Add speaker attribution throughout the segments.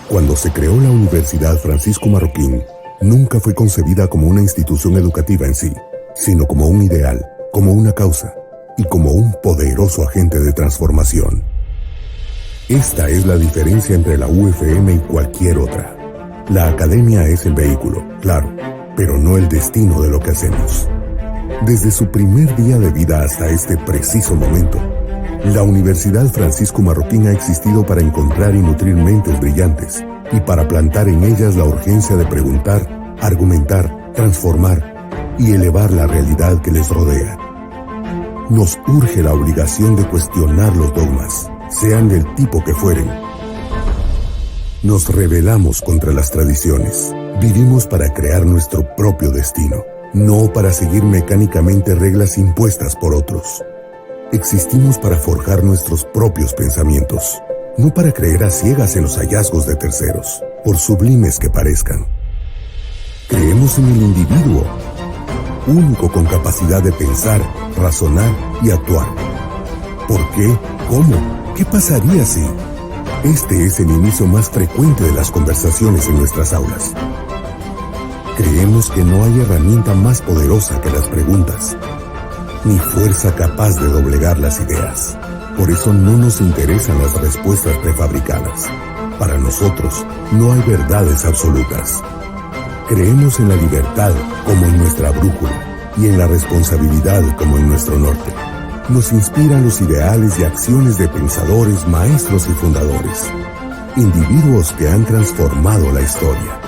Speaker 1: Cuando se creó la Universidad Francisco Marroquín, nunca fue concebida como una institución educativa en sí, sino como un ideal, como una causa y como un poderoso agente de transformación. Esta es la diferencia entre la UFM y cualquier otra. La academia es el vehículo, claro, pero no el destino de lo que hacemos. Desde su primer día de vida hasta este preciso momento, la Universidad Francisco Marroquín ha existido para encontrar y nutrir mentes brillantes y para plantar en ellas la urgencia de preguntar, argumentar, transformar y elevar la realidad que les rodea. Nos urge la obligación de cuestionar los dogmas, sean del tipo que fueren. Nos rebelamos contra las tradiciones. Vivimos para crear nuestro propio destino, no para seguir mecánicamente reglas impuestas por otros. Existimos para forjar nuestros propios pensamientos, no para creer a ciegas en los hallazgos de terceros, por sublimes que parezcan. Creemos en el individuo, único con capacidad de pensar, razonar y actuar. ¿Por qué? ¿Cómo? ¿Qué pasaría si? Este es el inicio más frecuente de las conversaciones en nuestras aulas. Creemos que no hay herramienta más poderosa que las preguntas, ni fuerza capaz de doblegar las ideas. Por eso no nos interesan las respuestas prefabricadas. Para nosotros, no hay verdades absolutas. Creemos en la libertad como en nuestra brújula y en la responsabilidad como en nuestro norte. Nos inspiran los ideales y acciones de pensadores, maestros y fundadores, individuos que han transformado la historia.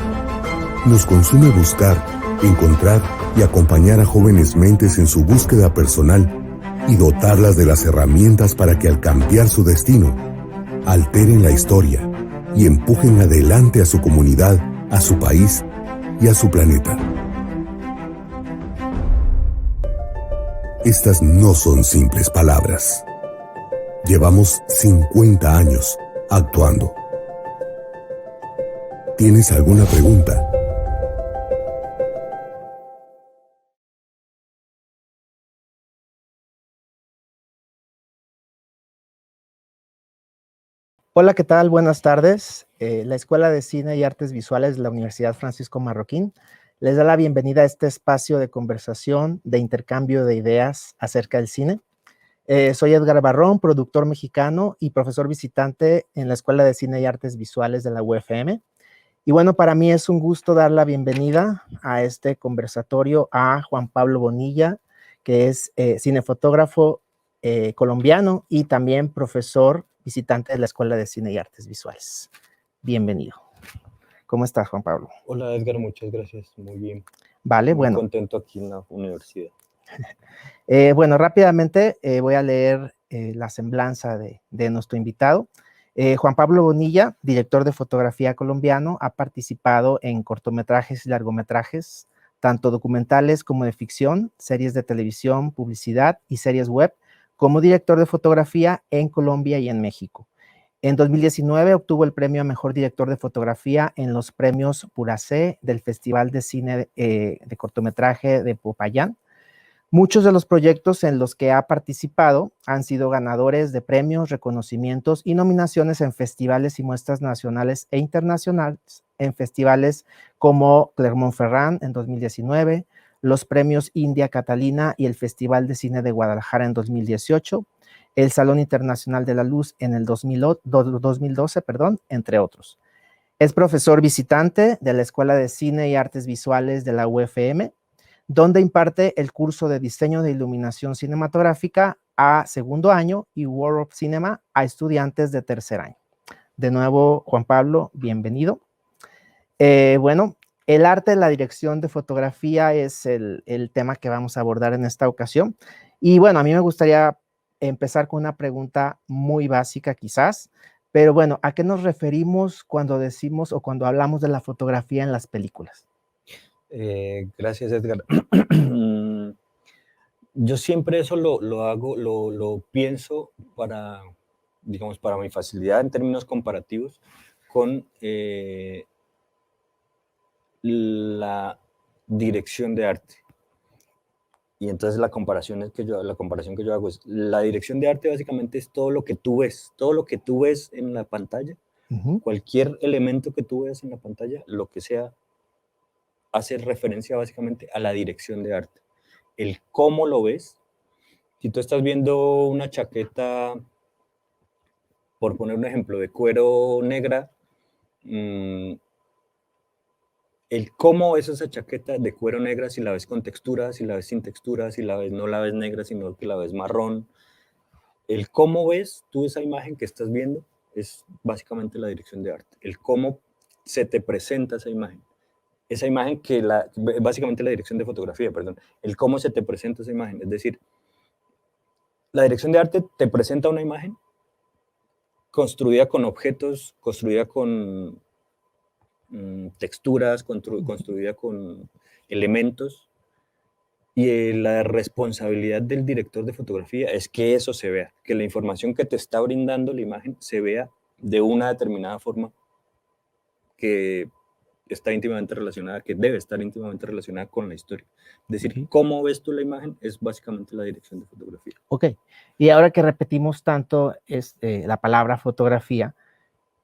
Speaker 1: Nos consume buscar, encontrar y acompañar a jóvenes mentes en su búsqueda personal y dotarlas de las herramientas para que al cambiar su destino, alteren la historia y empujen adelante a su comunidad, a su país y a su planeta. Estas no son simples palabras. Llevamos 50 años actuando. ¿Tienes alguna pregunta?
Speaker 2: Hola, ¿qué tal? Buenas tardes. La Escuela de Cine y Artes Visuales de la Universidad Francisco Marroquín les da la bienvenida a este espacio de conversación, de intercambio de ideas acerca del cine. Soy Edgar Barrón, productor mexicano y profesor visitante en la Escuela de Cine y Artes Visuales de la UFM. Y bueno, para mí es un gusto dar la bienvenida a este conversatorio a Juan Pablo Bonilla, que es cinefotógrafo colombiano y también profesor visitante de la Escuela de Cine y Artes Visuales. Bienvenido. ¿Cómo estás, Juan Pablo?
Speaker 3: Hola, Edgar, muchas gracias. Muy bien.
Speaker 2: Vale,
Speaker 3: Muy
Speaker 2: bueno.
Speaker 3: contento aquí en la universidad.
Speaker 2: Bueno, rápidamente voy a leer la semblanza de nuestro invitado. Juan Pablo Bonilla, director de fotografía colombiano, ha participado en cortometrajes y largometrajes, tanto documentales como de ficción, series de televisión, publicidad y series web, como director de fotografía en Colombia y en México. En 2019 obtuvo el premio a Mejor Director de Fotografía en los premios Puracé del Festival de Cine de Cortometraje de Popayán. Muchos de los proyectos en los que ha participado han sido ganadores de premios, reconocimientos y nominaciones en festivales y muestras nacionales e internacionales, en festivales como Clermont-Ferrand en 2019, los premios India Catalina y el Festival de Cine de Guadalajara en 2018, el Salón Internacional de la Luz en el 2012, entre otros. Es profesor visitante de la Escuela de Cine y Artes Visuales de la UFM, donde imparte el curso de diseño de iluminación cinematográfica a segundo año y World of Cinema a estudiantes de tercer año. De nuevo, Juan Pablo, bienvenido. Bueno, el arte de la dirección de fotografía es el tema que vamos a abordar en esta ocasión. Y bueno, a mí me gustaría empezar con una pregunta muy básica quizás, pero bueno, ¿a qué nos referimos cuando decimos o cuando hablamos de la fotografía en las películas?
Speaker 3: Gracias, Edgar. Yo siempre eso lo pienso para, digamos, para mi facilidad en términos comparativos con la dirección de arte. Y entonces la comparación que yo hago es, la dirección de arte básicamente es todo lo que tú ves en la pantalla,
Speaker 2: Ujú.
Speaker 3: Cualquier elemento que tú veas en la pantalla, lo que sea, hace referencia básicamente a la dirección de arte. El cómo lo ves. Si tú estás viendo una chaqueta, por poner un ejemplo, de cuero negra, mm, el cómo es esa chaqueta de cuero negra, si la ves con textura, si la ves sin textura, si la ves, no la ves negra, sino que la ves marrón. El cómo ves tú esa imagen que estás viendo es básicamente la dirección de arte. El cómo se te presenta esa imagen. Esa imagen que básicamente la dirección de fotografía, perdón. El cómo se te presenta esa imagen. Es decir, la dirección de arte te presenta una imagen construida con objetos, construida con texturas, construida con elementos. Y la responsabilidad del director de fotografía es que eso se vea, que la información que te está brindando la imagen se vea de una determinada forma que está íntimamente relacionada, que debe estar íntimamente relacionada con la historia. Es decir,
Speaker 2: Ok.
Speaker 3: cómo ves tú la imagen es básicamente la dirección de fotografía.
Speaker 2: Ok. Y ahora que repetimos tanto la palabra fotografía,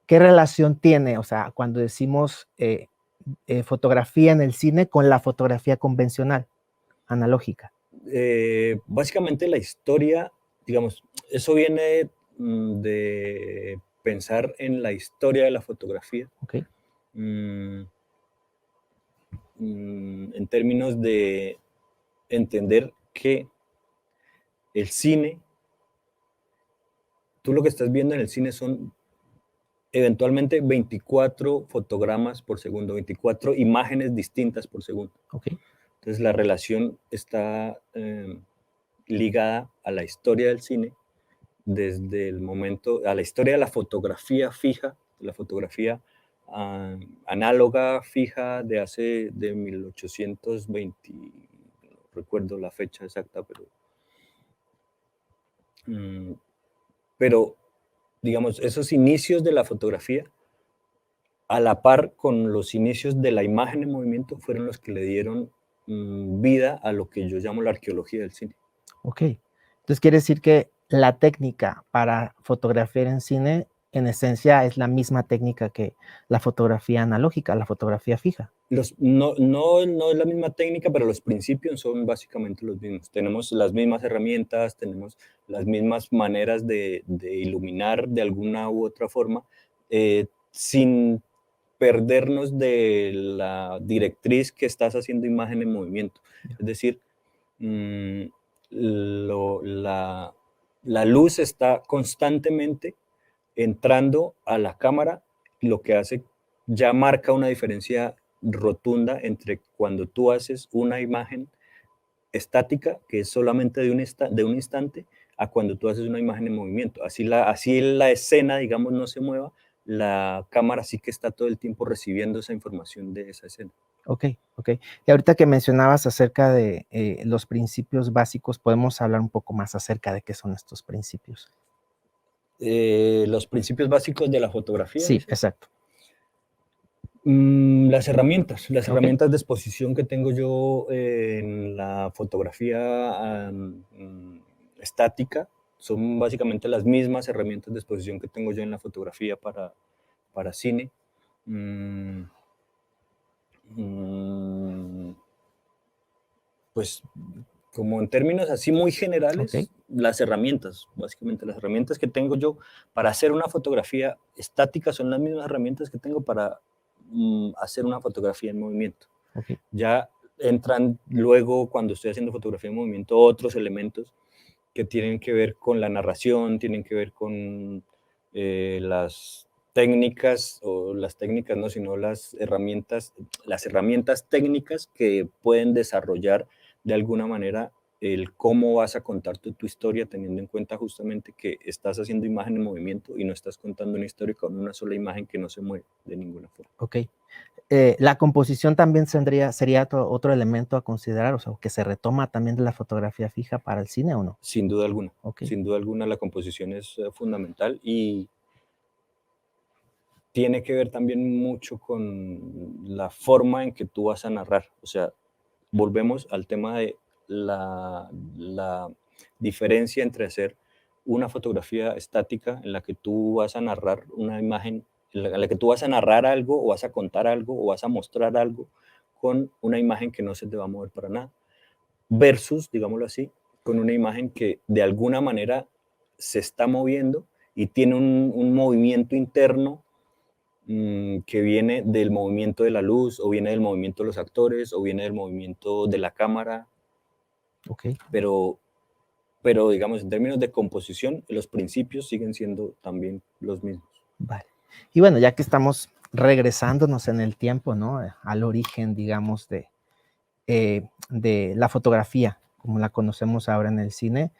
Speaker 2: ¿qué relación tiene, o sea, cuando decimos fotografía en el cine con la fotografía convencional, analógica?
Speaker 3: Básicamente la historia, digamos, eso viene de pensar en la historia de la fotografía,
Speaker 2: Ok.
Speaker 3: mm, en términos de entender que el cine, tú lo que estás viendo en el cine son eventualmente 24 fotogramas por segundo, 24 imágenes distintas por segundo.
Speaker 2: Ok.
Speaker 3: Entonces la relación está ligada a la historia del cine desde el momento, a la historia de la fotografía fija, de la fotografía análoga fija de hace, de 1820, no recuerdo la fecha exacta, mm, pero digamos, esos inicios de la fotografía, a la par con los inicios de la imagen en movimiento, fueron los que le dieron vida a lo que yo llamo la arqueología del cine.
Speaker 2: Ok. Entonces quiere decir que la técnica para fotografiar en cine, en esencia, es la misma técnica que la fotografía analógica, la fotografía fija.
Speaker 3: No es la misma técnica, pero los principios son básicamente los mismos. Tenemos las mismas herramientas, tenemos las mismas maneras de iluminar de alguna u otra forma, sin perdernos de la directriz que estás haciendo imagen en movimiento.
Speaker 2: Ya.
Speaker 3: Es decir, mm, la luz está constantemente entrando a la cámara, lo que hace, ya marca una diferencia rotunda entre cuando tú haces una imagen estática, que es solamente de un instante, a cuando tú haces una imagen en movimiento. Así la escena, digamos, no se mueva, la cámara sí que está todo el tiempo recibiendo esa información de esa escena.
Speaker 2: Ok, ok. Y ahorita que mencionabas acerca de los principios básicos, ¿podemos hablar un poco más acerca de qué son estos principios?
Speaker 3: Los principios básicos de la fotografía,
Speaker 2: Sí,
Speaker 3: dices.
Speaker 2: exacto.
Speaker 3: Las
Speaker 2: Ok,
Speaker 3: herramientas de exposición que tengo yo en la fotografía estática son básicamente las mismas herramientas de exposición que tengo yo en la fotografía para cine. Mm, mm, pues como en términos así muy
Speaker 2: ok,
Speaker 3: generales, las herramientas, básicamente las herramientas que tengo yo para hacer una fotografía estática son las mismas herramientas que tengo para hacer una fotografía en movimiento.
Speaker 2: ok.
Speaker 3: Ya entran luego, cuando estoy haciendo fotografía en movimiento, otros elementos que tienen que ver con la narración, tienen que ver con las técnicas, o las técnicas no, sino las herramientas técnicas que pueden desarrollar de alguna manera el cómo vas a contar tu historia, teniendo en cuenta justamente que estás haciendo imagen en movimiento y no estás contando una historia con una sola imagen que no se mueve de ninguna forma.
Speaker 2: Ok. La composición también sería otro elemento a considerar, o sea, que se retoma también de la fotografía fija para el cine, ¿o no?
Speaker 3: Sin duda alguna la composición es fundamental y tiene que ver también mucho con la forma en que tú vas a narrar. O sea, volvemos al tema de la diferencia entre hacer una fotografía estática en la que tú vas a narrar una imagen en la que tú vas a narrar algo, o vas a contar algo, o vas a mostrar algo con una imagen que no se te va a mover para nada, versus, digámoslo así, con una imagen que de alguna manera se está moviendo y tiene un movimiento interno que viene del movimiento de la luz, o viene del movimiento de los actores, o viene del movimiento de la cámara,
Speaker 2: Ok,
Speaker 3: pero digamos, en términos de composición, los principios siguen siendo también los mismos.
Speaker 2: vale. Y bueno, ya que estamos regresándonos en el tiempo, ¿no? Al origen, digamos, de la fotografía, como la conocemos ahora en el cine,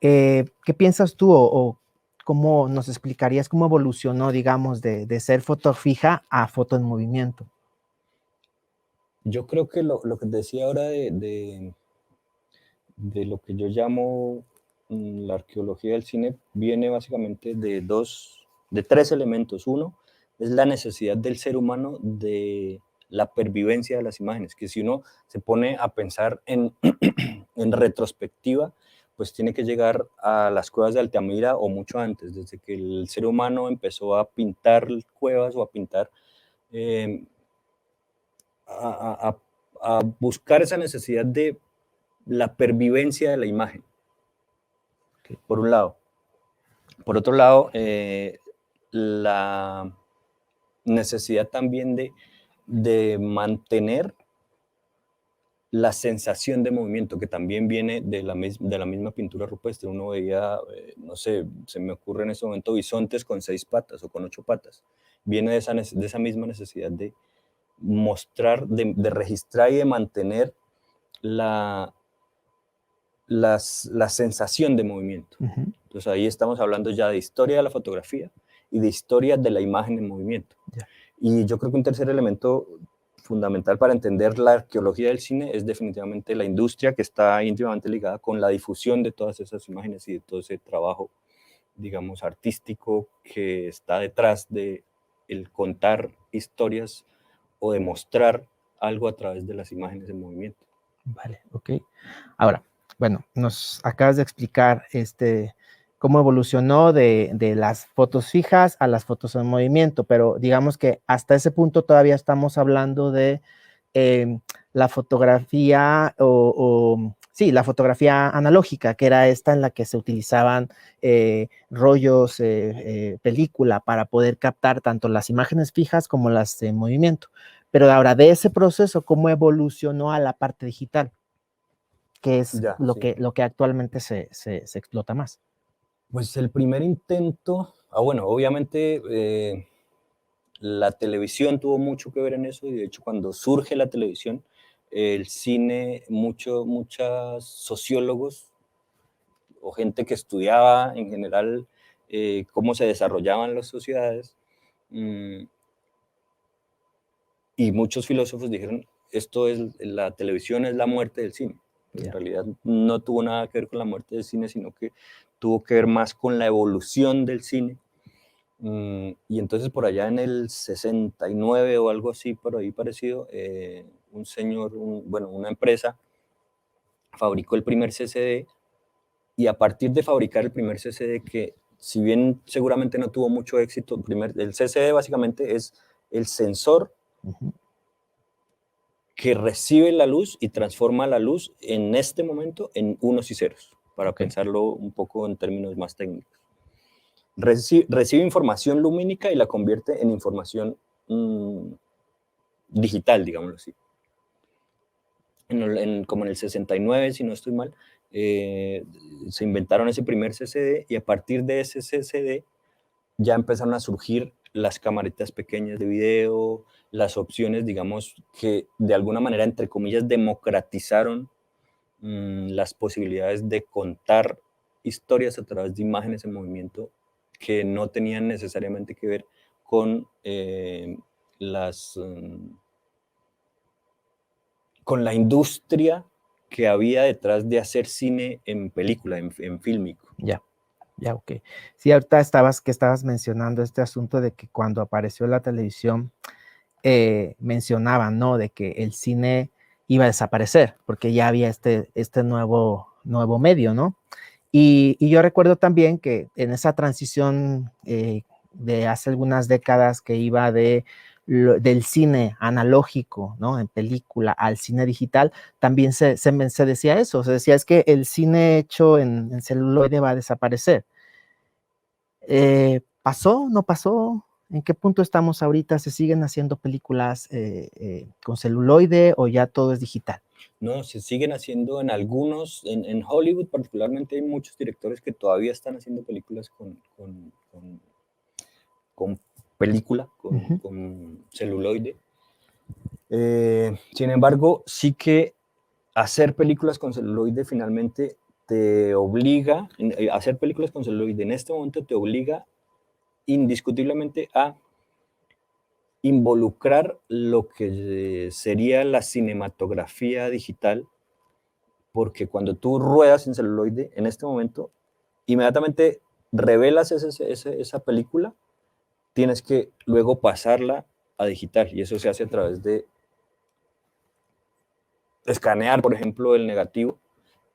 Speaker 2: ¿qué piensas tú o cómo nos explicarías cómo evolucionó, digamos, de ser foto fija a foto en movimiento?
Speaker 3: Yo creo que lo que te decía ahora de lo que yo llamo la arqueología del cine viene básicamente de tres elementos. Uno es la necesidad del ser humano de la pervivencia de las imágenes, que si uno se pone a pensar en, en retrospectiva, pues tiene que llegar a las cuevas de Altamira o mucho antes, desde que el ser humano empezó a pintar cuevas o a pintar, eh, a, a- a buscar esa necesidad de la pervivencia de la imagen, por un lado. Por otro lado, la necesidad también de mantener la sensación de movimiento, que también viene de la misma pintura rupestre. Uno veía, no sé, se me ocurre en ese momento bisontes con 6 patas o con 8 patas. Viene de esa misma necesidad de mostrar, de registrar y de mantener la, la sensación de movimiento.
Speaker 2: Ujú.
Speaker 3: Entonces ahí estamos hablando ya de historia de la fotografía y de historia de la imagen en movimiento.
Speaker 2: Ya.
Speaker 3: Y yo creo que un tercer elemento fundamental para entender la arqueología del cine es definitivamente la industria, que está íntimamente ligada con la difusión de todas esas imágenes y de todo ese trabajo, digamos, artístico que está detrás de el contar historias o de mostrar algo a través de las imágenes en movimiento.
Speaker 2: Vale, ok. Ahora, bueno, nos acabas de explicar cómo evolucionó de las fotos fijas a las fotos en movimiento, pero digamos que hasta ese punto todavía estamos hablando de la fotografía sí, la fotografía analógica, que era esta en la que se utilizaban rollos, película para poder captar tanto las imágenes fijas como las en movimiento. Pero ahora, de ese proceso, ¿cómo evolucionó a la parte digital? Que es
Speaker 3: Ya,
Speaker 2: lo
Speaker 3: sí.
Speaker 2: que actualmente se explota más.
Speaker 3: Pues el primer intento, bueno, obviamente la televisión tuvo mucho que ver en eso, y de hecho cuando surge la televisión, el cine, muchos sociólogos o gente que estudiaba en general cómo se desarrollaban las sociedades, mm, y muchos filósofos dijeron, la televisión es la muerte del cine. Pero en
Speaker 2: Ya.
Speaker 3: realidad no tuvo nada que ver con la muerte del cine, sino que tuvo que ver más con la evolución del cine. Y entonces por allá en el 69 o algo así, por ahí parecido, un señor, bueno, una empresa fabricó el primer CCD, y a partir de fabricar el primer CCD, que si bien seguramente no tuvo mucho éxito, el CCD básicamente es el sensor
Speaker 2: Ujú.
Speaker 3: que recibe la luz y transforma la luz en este momento en unos y ceros, para
Speaker 2: Ok.
Speaker 3: pensarlo un poco en términos más técnicos. Recibe información lumínica y la convierte en información digital, digámoslo así. Como en el 69, si no estoy mal, se inventaron ese primer CCD, y a partir de ese CCD ya empezaron a surgir las camaritas pequeñas de video, las opciones, digamos, que de alguna manera, entre comillas, democratizaron las posibilidades de contar historias a través de imágenes en movimiento que no tenían necesariamente que ver con con la industria que había detrás de hacer cine en película, en fílmico.
Speaker 2: Ya, ya, ok. Sí, ahorita estabas mencionando este asunto de que cuando apareció la televisión, mencionaban, ¿no? De que el cine iba a desaparecer, porque ya había este nuevo medio, ¿no? Y yo recuerdo también que en esa transición de hace algunas décadas que iba del cine analógico, ¿no? En película al cine digital, también se decía eso, se decía es que el cine hecho en celuloide va a desaparecer. ¿Pasó? ¿No pasó? ¿En qué punto estamos ahorita? ¿Se siguen haciendo películas con celuloide o ya todo es digital?
Speaker 3: No, se siguen haciendo en algunos, en Hollywood particularmente hay muchos directores que todavía están haciendo películas con película, con celuloide. Sin embargo, sí que hacer películas con celuloide finalmente te obliga, hacer películas con celuloide en este momento te obliga indiscutiblemente a involucrar lo que sería la cinematografía digital, porque cuando tú ruedas en celuloide, en este momento, inmediatamente revelas esa película, tienes que luego pasarla a digital, y eso se hace a través de escanear, por ejemplo, el negativo,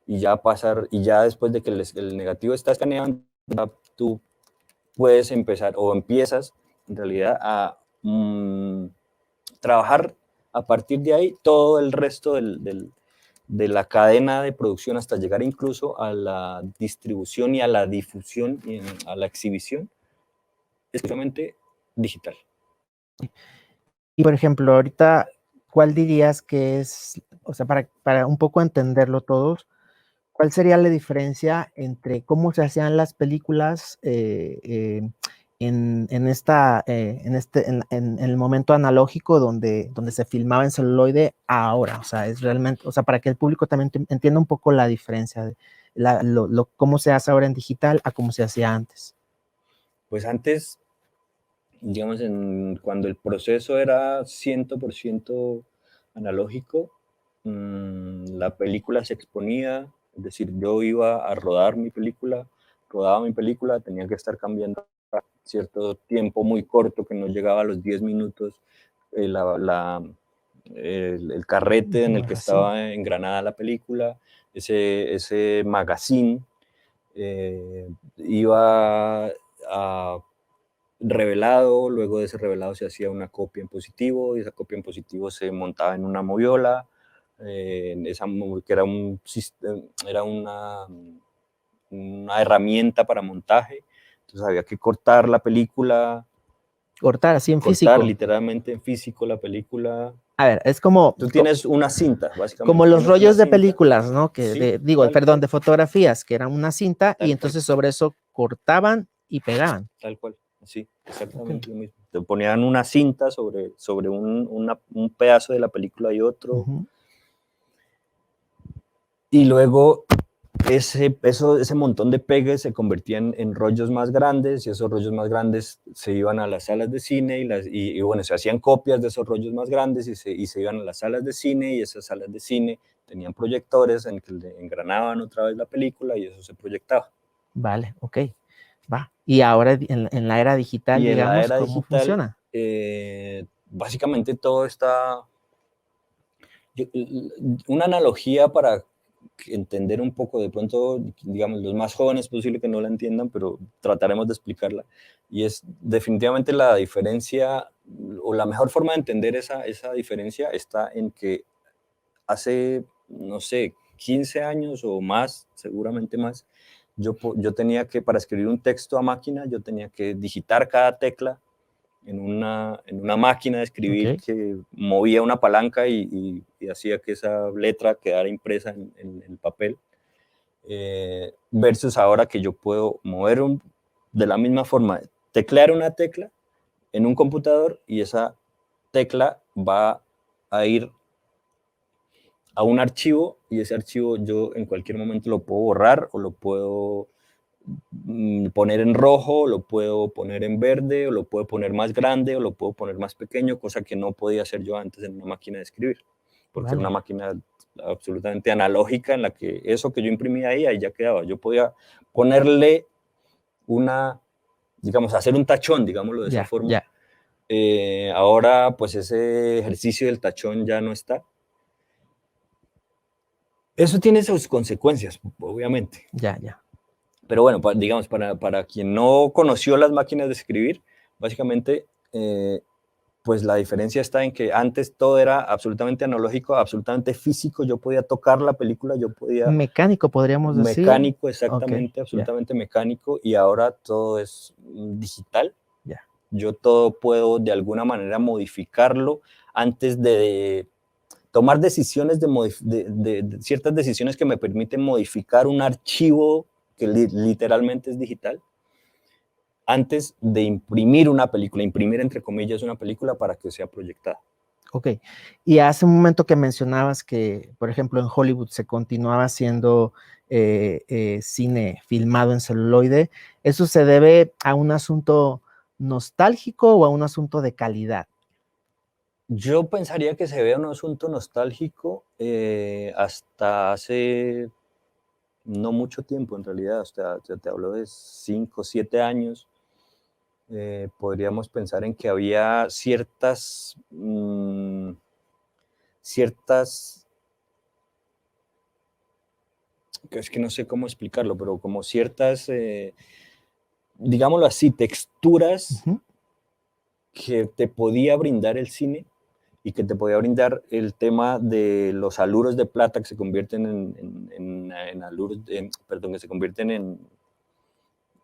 Speaker 3: y ya después de que el negativo está escaneado, tú puedes empezar, o empiezas en realidad a trabajar a partir de ahí todo el resto de la cadena de producción hasta llegar incluso a la distribución y a la difusión y a la exhibición, exclusivamente digital.
Speaker 2: Y por ejemplo, ahorita, ¿cuál dirías que es, o sea, para un poco entenderlo todos, cuál sería la diferencia entre cómo se hacían las películas en el momento analógico donde se filmaba en celuloide ahora? O sea, es realmente, o sea, para que el público también entienda un poco la diferencia de cómo se hace ahora en digital a cómo se hacía antes.
Speaker 3: Pues antes, digamos, cuando el proceso era 100% analógico, la película se exponía, es decir, yo iba a rodar mi película, rodaba mi película, tenía que estar cambiando a cierto tiempo muy corto, que no llegaba a los 10 minutos, el carrete en el que estaba engranada la película, ese magazine, iba a revelado, luego de ese revelado se hacía una copia en positivo, y esa copia en positivo se montaba en una moviola, que era una herramienta para montaje, entonces había que cortar la película.
Speaker 2: Cortar así en físico.
Speaker 3: Cortar literalmente en físico la película.
Speaker 2: A ver, es como...
Speaker 3: Tú tienes una cinta, básicamente.
Speaker 2: Como los rollos de películas, ¿no?
Speaker 3: Sí,
Speaker 2: de fotografías, que eran una cinta y entonces sobre eso cortaban y pegaban.
Speaker 3: Tal cual, sí, exactamente lo mismo. Te ponían una cinta sobre un pedazo de la película y otro. Y luego ese montón de pegues se convertían en rollos más grandes, y esos rollos más grandes se iban a las salas de cine y bueno, se hacían copias de esos rollos más grandes y se iban a las salas de cine, y esas salas de cine tenían proyectores en que engranaban otra vez la película y eso se proyectaba.
Speaker 2: Vale, ok, va. Y ahora en la era digital,
Speaker 3: y
Speaker 2: digamos,
Speaker 3: en la era
Speaker 2: ¿cómo
Speaker 3: digital,
Speaker 2: funciona?
Speaker 3: Básicamente todo está... Una analogía para entender un poco, de pronto, digamos, los más jóvenes es posible que no la entiendan, pero trataremos de explicarla, y es definitivamente la diferencia, o la mejor forma de entender esa diferencia está en que hace, no sé, 15 años o más, seguramente más, yo tenía que, para escribir un texto a máquina, yo tenía que digitar cada tecla en una máquina de escribir que movía una palanca y hacía que esa letra quedara impresa en el papel, versus ahora que yo puedo mover de la misma forma, teclear una tecla en un computador y esa tecla va a ir a un archivo, y ese archivo yo en cualquier momento lo puedo borrar o lo puedo poner en rojo, lo puedo poner en verde, o lo puedo poner más grande, o lo puedo poner más pequeño, cosa que no podía hacer yo antes en una máquina de escribir, porque era una máquina absolutamente analógica en la que eso que yo imprimía ahí ya quedaba. Yo podía ponerle digamos, hacer un tachón, digámoslo de esa forma. Ahora, pues ese ejercicio del tachón ya no está. Eso tiene sus consecuencias, obviamente.
Speaker 2: Ya.
Speaker 3: Pero bueno, digamos, para quien no conoció las máquinas de escribir, básicamente, pues la diferencia está en que antes todo era absolutamente analógico, absolutamente físico, yo podía tocar la película, yo podía...
Speaker 2: Mecánico, podríamos decir.
Speaker 3: Mecánico,
Speaker 2: Ok,
Speaker 3: exactamente,
Speaker 2: ya,
Speaker 3: absolutamente mecánico, y ahora todo es digital.
Speaker 2: ya.
Speaker 3: Yo todo puedo de alguna manera modificarlo antes de tomar decisiones de ciertas decisiones que me permiten modificar un archivo que literalmente es digital, antes de imprimir una película, imprimir entre comillas una película para que sea proyectada.
Speaker 2: Ok. Y hace un momento que mencionabas que, por ejemplo, en Hollywood se continuaba haciendo cine filmado en celuloide. ¿Eso se debe a un asunto nostálgico o a un asunto de calidad?
Speaker 3: Yo pensaría que se vea un asunto nostálgico hasta hace no mucho tiempo, en realidad, hasta te hablo de 5 o 7 años. Podríamos pensar en que había ciertas, que es que no sé cómo explicarlo, pero como ciertas, digámoslo así, texturas
Speaker 2: Ujú.
Speaker 3: que te podía brindar el cine y que te podía brindar el tema de los aluros de plata que se convierten en aluros, perdón, que se convierten en,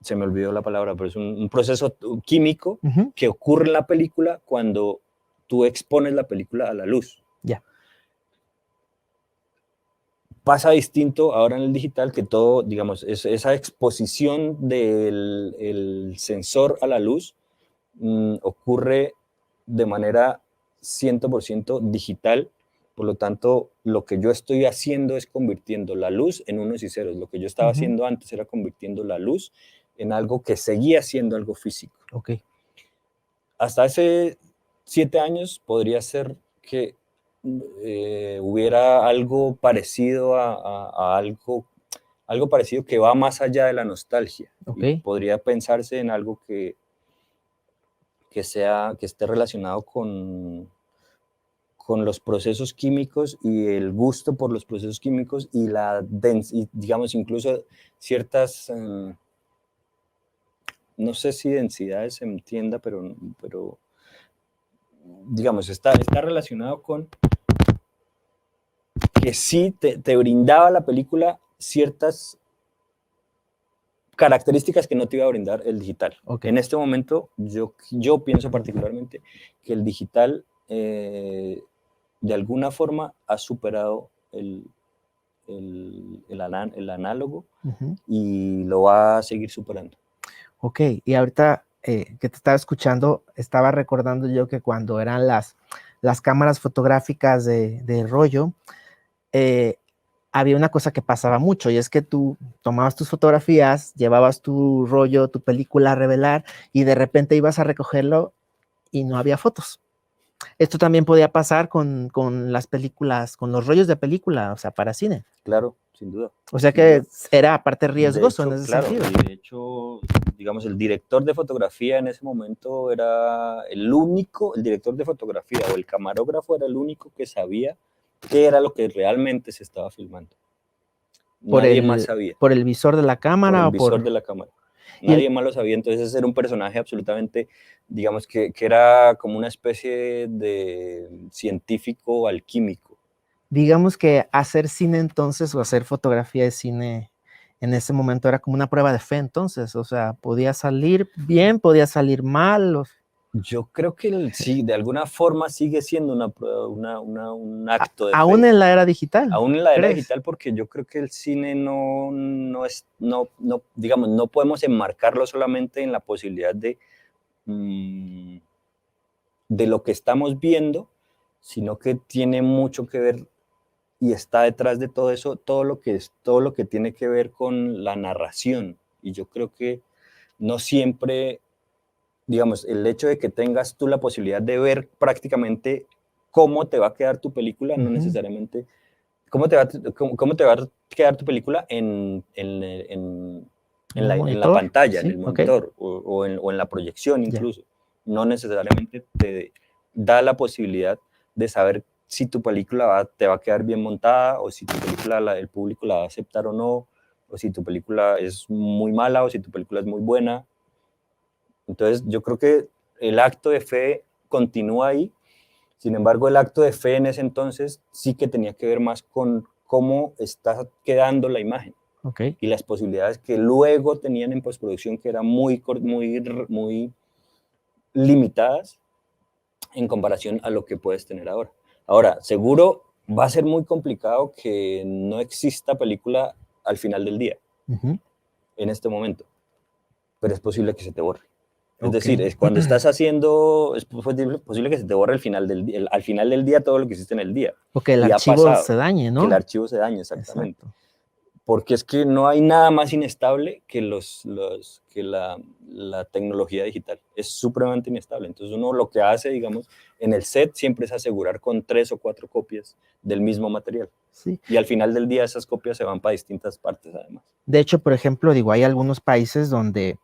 Speaker 3: se me olvidó la palabra, pero es un proceso químico
Speaker 2: Ujú.
Speaker 3: que ocurre en la película cuando tú expones la película a la luz.
Speaker 2: Ya.
Speaker 3: Pasa distinto ahora en el digital, que todo, digamos, esa exposición del el sensor a la luz ocurre de manera 100% digital. Por lo tanto, lo que yo estoy haciendo es convirtiendo la luz en unos y ceros. Lo que yo estaba
Speaker 2: Ujú.
Speaker 3: haciendo antes era convirtiendo la luz en algo que seguía siendo algo físico.
Speaker 2: Ok.
Speaker 3: Hasta hace 7 años podría ser que hubiera algo parecido a algo parecido que va más allá de la nostalgia,
Speaker 2: Ok.
Speaker 3: y podría pensarse en algo que esté relacionado con los procesos químicos y el gusto por los procesos químicos y digamos incluso ciertas, no sé si densidades se entienda, pero digamos, está relacionado con que sí te brindaba la película ciertas características que no te iba a brindar el digital.
Speaker 2: Ok.
Speaker 3: En este momento, yo pienso particularmente que el digital, de alguna forma, ha superado el análogo
Speaker 2: Ujú.
Speaker 3: y lo va a seguir superando.
Speaker 2: Ok, y ahorita que te estaba escuchando, estaba recordando yo que cuando eran las cámaras fotográficas de rollo, eh, había una cosa que pasaba mucho, y es que tú tomabas tus fotografías, llevabas tu rollo, tu película a revelar, y de repente ibas a recogerlo y no había fotos. Esto también podía pasar con las películas, con los rollos de película, o sea, para cine.
Speaker 3: Claro, sin duda.
Speaker 2: O sea
Speaker 3: Sin
Speaker 2: que
Speaker 3: duda.
Speaker 2: era aparte
Speaker 3: De
Speaker 2: riesgoso en
Speaker 3: hecho,
Speaker 2: ese
Speaker 3: claro,
Speaker 2: sentido.
Speaker 3: y de hecho, digamos, el director de fotografía en ese momento era el director de fotografía o el camarógrafo era el único que sabía qué era lo que realmente se estaba filmando.
Speaker 2: Por
Speaker 3: Nadie más sabía,
Speaker 2: por el visor de la
Speaker 3: por
Speaker 2: cámara
Speaker 3: el
Speaker 2: o
Speaker 3: visor
Speaker 2: por...
Speaker 3: de la cámara.
Speaker 2: Y
Speaker 3: Nadie más lo sabía, entonces ese era un personaje absolutamente, digamos, que era como una especie de científico alquímico.
Speaker 2: digamos que hacer cine entonces, o hacer fotografía de cine en ese momento era como una prueba de fe entonces, o sea, podía salir bien, podía salir mal.
Speaker 3: Yo creo que sí, de alguna forma sigue siendo una prueba, un acto de
Speaker 2: Aún
Speaker 3: fe.
Speaker 2: en la era digital,
Speaker 3: Aún en la era
Speaker 2: ¿crees?
Speaker 3: digital, porque yo creo que el cine digamos, no podemos enmarcarlo solamente en la posibilidad mm, de lo que estamos viendo, sino que tiene mucho que ver y está detrás de todo eso, todo lo que tiene que ver con la narración. Y yo creo que no siempre, digamos, el hecho de que tengas tú la posibilidad de ver prácticamente cómo te va a quedar tu película, no
Speaker 2: Ujú.
Speaker 3: necesariamente cómo te va a quedar tu película
Speaker 2: ¿En un
Speaker 3: en la
Speaker 2: monitor?
Speaker 3: pantalla, en
Speaker 2: Sí,
Speaker 3: el
Speaker 2: ok,
Speaker 3: monitor o en la proyección
Speaker 2: ya.
Speaker 3: incluso. No necesariamente te da la posibilidad de saber si tu película te va a quedar bien montada o si tu película el público la va a aceptar o no, o si tu película es muy mala o si tu película es muy buena. Entonces yo creo que el acto de fe continúa ahí. Sin embargo, el acto de fe en ese entonces sí que tenía que ver más con cómo está quedando la imagen
Speaker 2: Ok.
Speaker 3: y las posibilidades que luego tenían en postproducción, que eran muy limitadas en comparación a lo que puedes tener ahora. Ahora, seguro va a ser muy complicado que no exista película al final del día,
Speaker 2: Ujú.
Speaker 3: en este momento, pero es posible que se te borre. Es
Speaker 2: Ok.
Speaker 3: decir, es cuando estás haciendo, es posible que se te borre al final del día todo lo que hiciste en el día.
Speaker 2: O que el
Speaker 3: Y ha
Speaker 2: archivo
Speaker 3: pasado,
Speaker 2: se dañe,
Speaker 3: que el
Speaker 2: ¿no?
Speaker 3: archivo se dañe exactamente.
Speaker 2: Exacto.
Speaker 3: Porque es que no hay nada más inestable que, que la tecnología digital. Es supremamente inestable. Entonces uno lo que hace, digamos, en el set siempre es asegurar con 3 o 4 copias del mismo material.
Speaker 2: Sí.
Speaker 3: Y al final del día esas copias se van para distintas partes además.
Speaker 2: De hecho, por ejemplo, digo, hay algunos países donde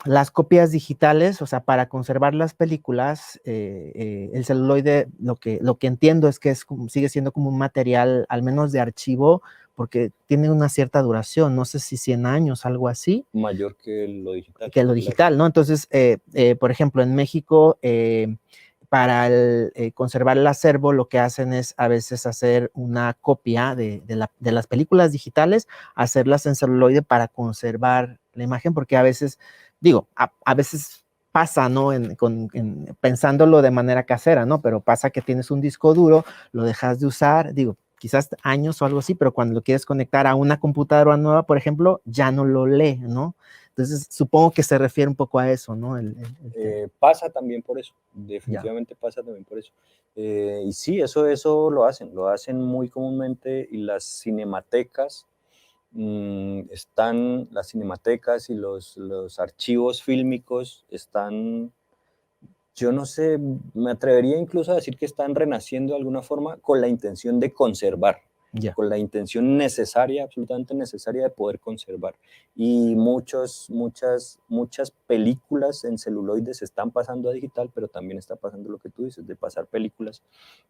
Speaker 2: las copias digitales, o sea, para conservar las películas, el celuloide, lo que entiendo es que sigue siendo como un material, al menos de archivo, porque tiene una cierta duración, no sé si 100 años, algo así,
Speaker 3: Mayor que lo digital.
Speaker 2: que lo
Speaker 3: Claro.
Speaker 2: digital, ¿no? Entonces, por ejemplo, en México, para conservar el acervo, lo que hacen es a veces hacer una copia de las películas digitales, hacerlas en celuloide para conservar la imagen, porque a veces, digo, a veces pasa, ¿no? Pensándolo de manera casera, ¿no? Pero pasa que tienes un disco duro, lo dejas de usar, digo, quizás años o algo así, pero cuando lo quieres conectar a una computadora nueva, por ejemplo, ya no lo lee, ¿no? Entonces, supongo que se refiere un poco a eso, ¿no?
Speaker 3: Pasa también por eso,
Speaker 2: Ya.
Speaker 3: definitivamente pasa también por eso. Y sí, eso lo hacen muy comúnmente y las cinematecas las cinematecas y los archivos fílmicos están, yo no sé, me atrevería incluso a decir que están renaciendo de alguna forma con la intención de conservar,
Speaker 2: Ya.
Speaker 3: con la intención necesaria, absolutamente necesaria de poder conservar. Y muchas películas en celuloide se están pasando a digital, pero también está pasando lo que tú dices, de pasar películas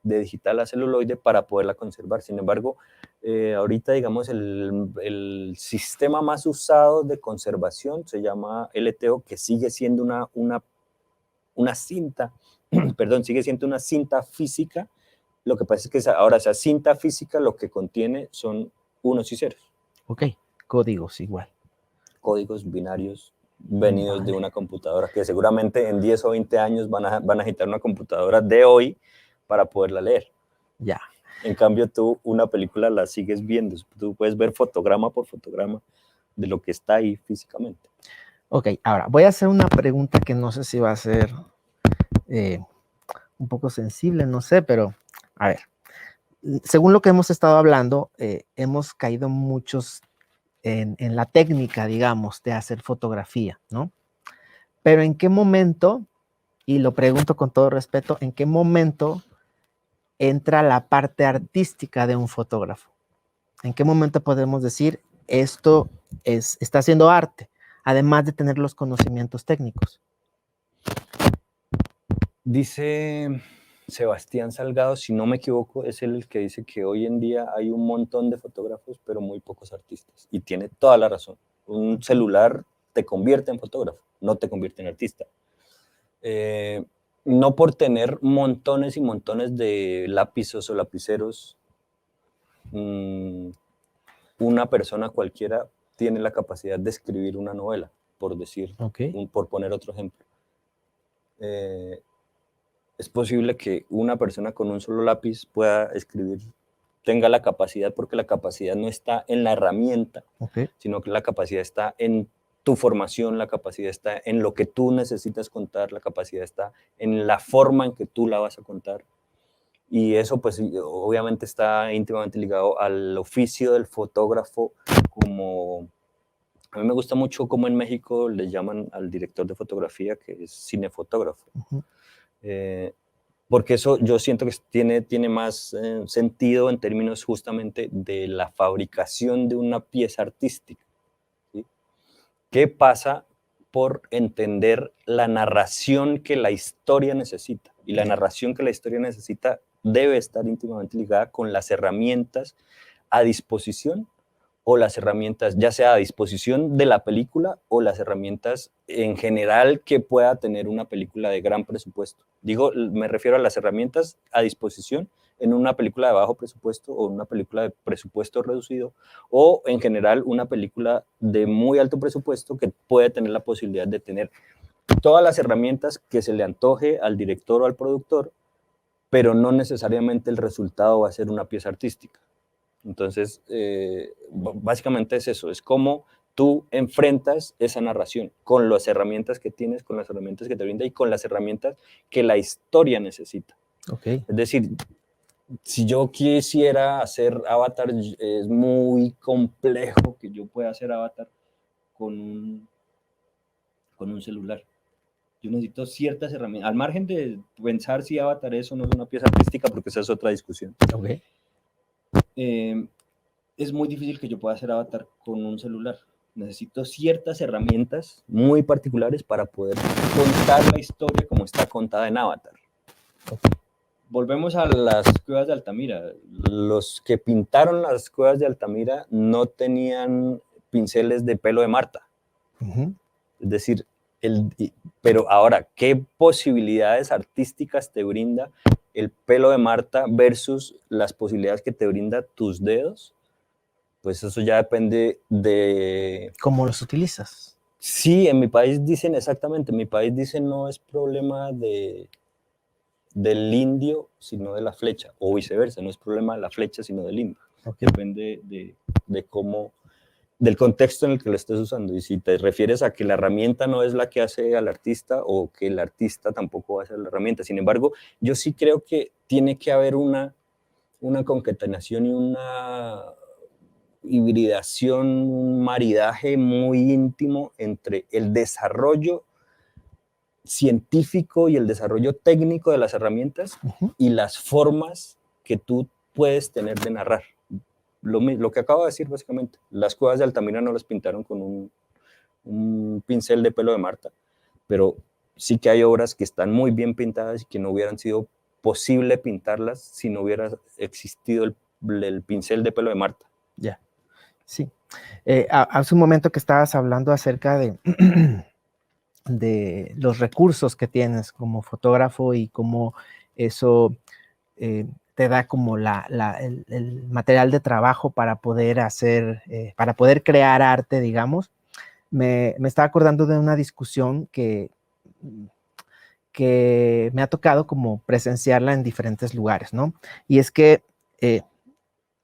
Speaker 3: de digital a celuloide para poderla conservar. Sin embargo, ahorita, digamos, el sistema más usado de conservación se llama LTO, que sigue siendo una cinta, perdón, sigue siendo una cinta física. Lo que pasa es que ahora esa cinta física lo que contiene son unos y ceros.
Speaker 2: Ok, códigos igual.
Speaker 3: Códigos binarios venidos de
Speaker 2: Vale.
Speaker 3: una computadora que seguramente en 10 o 20 años van a agitar una computadora de hoy para poderla leer.
Speaker 2: Ya.
Speaker 3: En cambio, tú una película la sigues viendo. Tú puedes ver fotograma por fotograma de lo que está ahí físicamente.
Speaker 2: Ok, ahora voy a hacer una pregunta que no sé si va a ser un poco sensible, no sé, pero a ver, según lo que hemos estado hablando, hemos caído muchos en la técnica, digamos, de hacer fotografía, ¿no? Pero ¿en qué momento, y lo pregunto con todo respeto, en qué momento entra la parte artística de un fotógrafo? ¿En qué momento podemos decir esto está haciendo arte, además de tener los conocimientos técnicos?
Speaker 3: Dice Sebastián Salgado, si no me equivoco, es él el que dice que hoy en día hay un montón de fotógrafos, pero muy pocos artistas. Y tiene toda la razón. Un celular te convierte en fotógrafo, no te convierte en artista. No por tener montones y montones de lápices o lapiceros, una persona cualquiera tiene la capacidad de escribir una novela, por decir,
Speaker 2: Ok.
Speaker 3: por poner otro ejemplo. Es posible que una persona con un solo lápiz pueda escribir, tenga la capacidad, porque la capacidad no está en la herramienta,
Speaker 2: Ok.
Speaker 3: sino que la capacidad está en tu formación, la capacidad está en lo que tú necesitas contar, la capacidad está en la forma en que tú la vas a contar. Y eso pues obviamente está íntimamente ligado al oficio del fotógrafo. Como a mí me gusta mucho como en México le llaman al director de fotografía, que es cinefotógrafo.
Speaker 2: Uh-huh.
Speaker 3: Porque eso yo siento que tiene más sentido en términos justamente de la fabricación de una pieza artística, ¿sí? ¿Qué pasa por entender la narración que la historia necesita? Y la narración que la historia necesita debe estar íntimamente ligada con las herramientas a disposición o las herramientas, ya sea a disposición de la película o las herramientas en general que pueda tener una película de gran presupuesto. Digo, me refiero a las herramientas a disposición en una película de bajo presupuesto o una película de presupuesto reducido, o en general una película de muy alto presupuesto que puede tener la posibilidad de tener todas las herramientas que se le antoje al director o al productor, pero no necesariamente el resultado va a ser una pieza artística. Entonces, básicamente es eso, es cómo tú enfrentas esa narración con las herramientas que tienes, con las herramientas que te brinda y con las herramientas que la historia necesita.
Speaker 2: Okay.
Speaker 3: Es decir, si yo quisiera hacer Avatar, es muy complejo que yo pueda hacer Avatar con un celular. Yo necesito ciertas herramientas, al margen de pensar si Avatar es o no es una pieza artística, porque esa es otra discusión.
Speaker 2: Okay.
Speaker 3: Es muy difícil que yo pueda hacer Avatar con un celular. Necesito ciertas herramientas muy particulares para poder contar la historia como está contada en Avatar.
Speaker 2: Okay.
Speaker 3: Volvemos a las cuevas de Altamira. Los que pintaron las cuevas de Altamira no tenían pinceles de pelo de Marta.
Speaker 2: Uh-huh.
Speaker 3: Es decir, pero ahora, ¿qué posibilidades artísticas te brinda el pelo de Marta versus las posibilidades que te brinda tus dedos? Pues eso ya depende de...
Speaker 2: ¿Cómo los utilizas?
Speaker 3: Sí, en mi país dicen exactamente, en mi país dicen no es problema del indio, sino de la flecha, o viceversa, no es problema de la flecha, sino del indio. Okay. Depende de cómo, del contexto en el que lo estés usando, y si te refieres a que la herramienta no es la que hace al artista, o que el artista tampoco va a hacer la herramienta. Sin embargo, yo sí creo que tiene que haber una concatenación y una hibridación, un maridaje muy íntimo entre el desarrollo científico y el desarrollo técnico de las herramientas uh-huh. y las formas que tú puedes tener de narrar. Lo que acabo de decir básicamente, las cuevas de Altamira no las pintaron con un pincel de pelo de Marta, pero sí que hay obras que están muy bien pintadas y que no hubieran sido posible pintarlas si no hubiera existido el pincel de pelo de Marta.
Speaker 2: Ya. Sí. Hace un momento que estabas hablando acerca de los recursos que tienes como fotógrafo y cómo eso te da como el material de trabajo para poder hacer, para poder crear arte, digamos. Me estaba acordando de una discusión que me ha tocado como presenciarla en diferentes lugares, ¿no? Y es que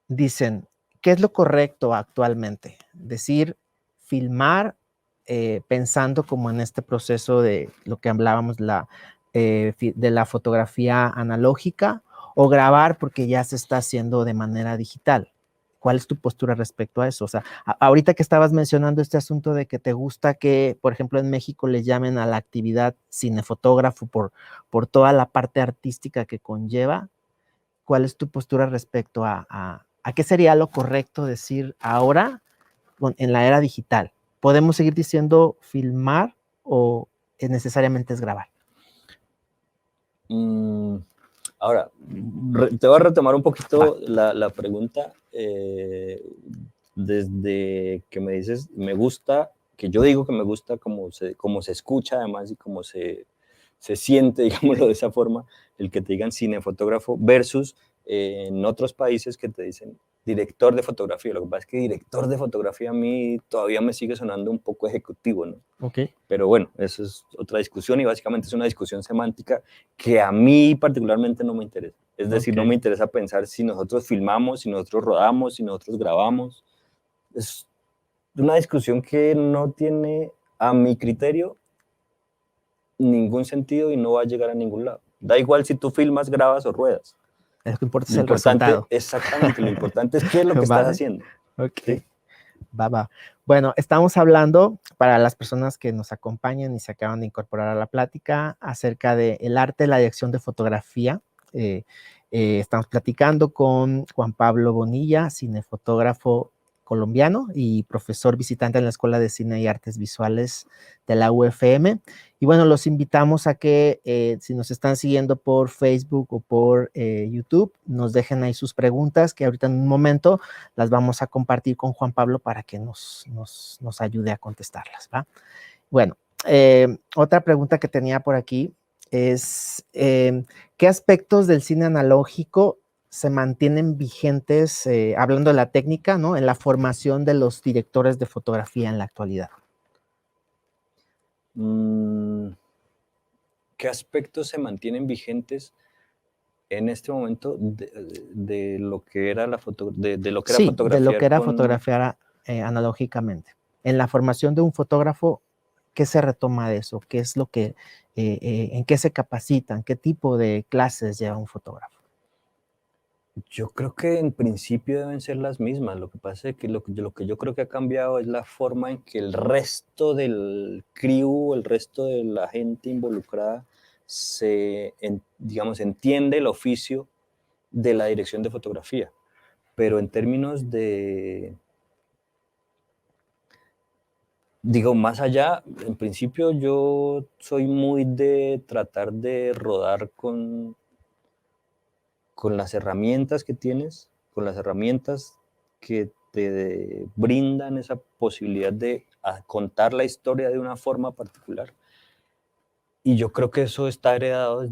Speaker 2: dicen, ¿qué es lo correcto actualmente? Decir, filmar pensando como en este proceso de lo que hablábamos, de la fotografía analógica, o grabar porque ya se está haciendo de manera digital. ¿Cuál es tu postura respecto a eso? O sea, ahorita que estabas mencionando este asunto de que te gusta que, por ejemplo, en México le llamen a la actividad cinefotógrafo por toda la parte artística que conlleva, ¿cuál es tu postura respecto a qué sería lo correcto decir ahora en la era digital? ¿Podemos seguir diciendo filmar o necesariamente es grabar?
Speaker 3: Ahora, te voy a retomar un poquito la pregunta desde que me dices, me gusta, que yo digo que me gusta cómo se escucha además y cómo se siente, digámoslo de esa forma, el que te digan cinefotógrafo versus en otros países que te dicen director de fotografía. Lo que pasa es que director de fotografía a mí todavía me sigue sonando un poco ejecutivo, ¿no?
Speaker 2: Okay.
Speaker 3: Pero bueno, eso es otra discusión y básicamente es una discusión semántica que a mí particularmente no me interesa. Es decir, no me interesa pensar si nosotros filmamos, si nosotros rodamos, si nosotros grabamos. Es una discusión que no tiene, a mi criterio, ningún sentido y no va a llegar a ningún lado. Da igual si tú filmas, grabas o ruedas.
Speaker 2: Lo que importa es el resultado.
Speaker 3: Exactamente, lo importante es qué es lo que estás haciendo.
Speaker 2: Ok. ¿Sí? Va. Bueno, estamos hablando, para las personas que nos acompañan y se acaban de incorporar a la plática, acerca del arte, la dirección de fotografía. Estamos platicando con Juan Pablo Bonilla, cinefotógrafo colombiano y profesor visitante en la Escuela de Cine y Artes Visuales de la UFM. Y bueno, los invitamos a que si nos están siguiendo por Facebook o por YouTube, nos dejen ahí sus preguntas, que ahorita en un momento las vamos a compartir con Juan Pablo para que nos ayude a contestarlas, ¿va? Bueno, otra pregunta que tenía por aquí es, ¿qué aspectos del cine analógico se mantienen vigentes, hablando de la técnica, ¿no?, en la formación de los directores de fotografía en la actualidad?
Speaker 3: ¿Qué aspectos se mantienen vigentes en este momento de lo que era la de lo que era
Speaker 2: Sí, de
Speaker 3: fotografiar
Speaker 2: lo que era
Speaker 3: con...
Speaker 2: fotografiar analógicamente. En la formación de un fotógrafo, ¿qué se retoma de eso? ¿Qué es lo que, en qué se capacitan? ¿Qué tipo de clases lleva un fotógrafo?
Speaker 3: Yo creo que en principio deben ser las mismas. Lo que pasa es que lo que yo creo que ha cambiado es la forma en que el resto del crew, el resto de la gente involucrada, digamos, entiende el oficio de la dirección de fotografía. Pero en términos de, digo, más allá, en principio yo soy muy de tratar de rodar con las herramientas que tienes, con las herramientas que te brindan esa posibilidad de contar la historia de una forma particular. Y yo creo que eso está heredado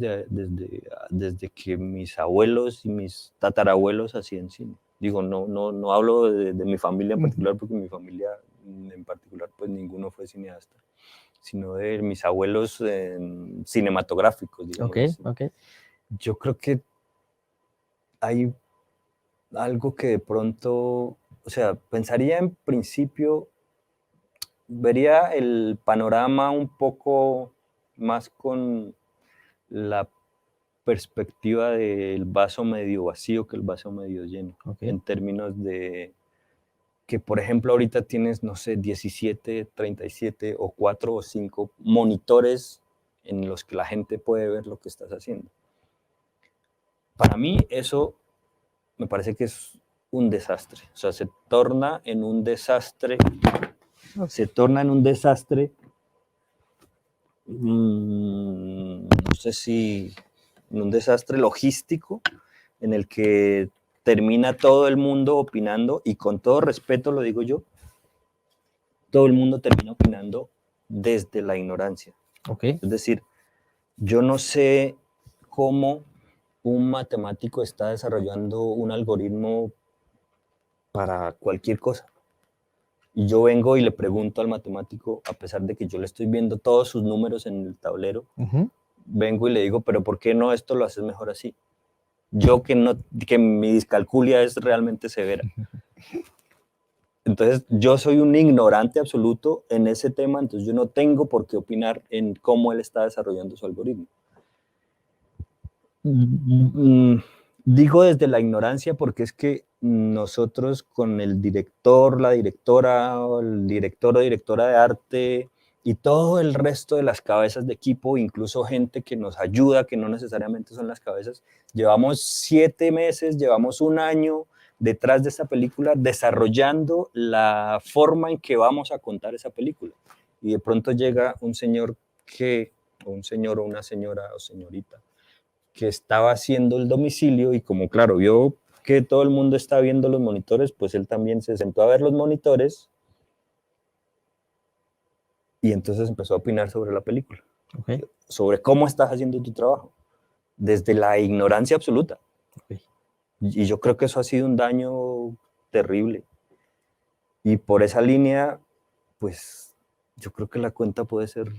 Speaker 3: desde que mis abuelos y mis tatarabuelos hacían cine. Digo, no hablo de mi familia en particular, porque mi familia en particular, pues ninguno fue cineasta, sino de mis abuelos cinematográficos, digamos así.
Speaker 2: Ok.
Speaker 3: Yo creo que hay algo que de pronto, o sea, pensaría en principio, vería el panorama un poco más con la perspectiva del vaso medio vacío que el vaso medio lleno, en términos de que, por ejemplo, ahorita tienes, no sé, 17, 37 o 4 o 5 monitores en los que la gente puede ver lo que estás haciendo. Para mí eso me parece que es un desastre. O sea, se torna en un desastre, no sé si en un desastre logístico en el que termina todo el mundo opinando, y con todo respeto lo digo yo, todo el mundo termina opinando desde la ignorancia. Es decir, yo no sé cómo un matemático está desarrollando un algoritmo para cualquier cosa. Y yo vengo y le pregunto al matemático, a pesar de que yo le estoy viendo todos sus números en el tablero, vengo y le digo, pero ¿por qué no esto lo haces mejor así? Yo que mi discalculia es realmente severa. Entonces, yo soy un ignorante absoluto en ese tema, entonces yo no tengo por qué opinar en cómo él está desarrollando su algoritmo. Digo desde la ignorancia porque es que nosotros con el director, la directora, el director o directora de arte y todo el resto de las cabezas de equipo, incluso gente que nos ayuda, que no necesariamente son las cabezas, llevamos 7 meses, llevamos 1 año detrás de esta película desarrollando la forma en que vamos a contar esa película. Y de pronto llega un señor o un señor o una señora o señorita, que estaba haciendo el domicilio y como claro, vio que todo el mundo está viendo los monitores, pues él también se sentó a ver los monitores y entonces empezó a opinar sobre la película, sobre cómo estás haciendo tu trabajo, desde la ignorancia absoluta. Y yo creo que eso ha sido un daño terrible. Y por esa línea, pues yo creo que la cuenta puede ser...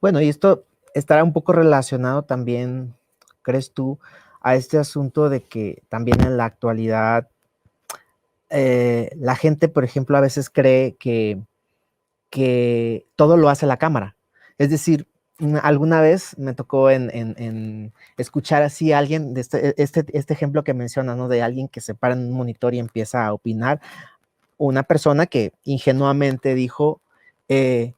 Speaker 2: Bueno, y esto estará un poco relacionado también, ¿crees tú, a este asunto de que también en la actualidad la gente, por ejemplo, a veces cree que todo lo hace la cámara? Es decir, alguna vez me tocó en escuchar así a alguien, de este ejemplo que menciona, ¿no?, de alguien que se para en un monitor y empieza a opinar, una persona que ingenuamente dijo, qué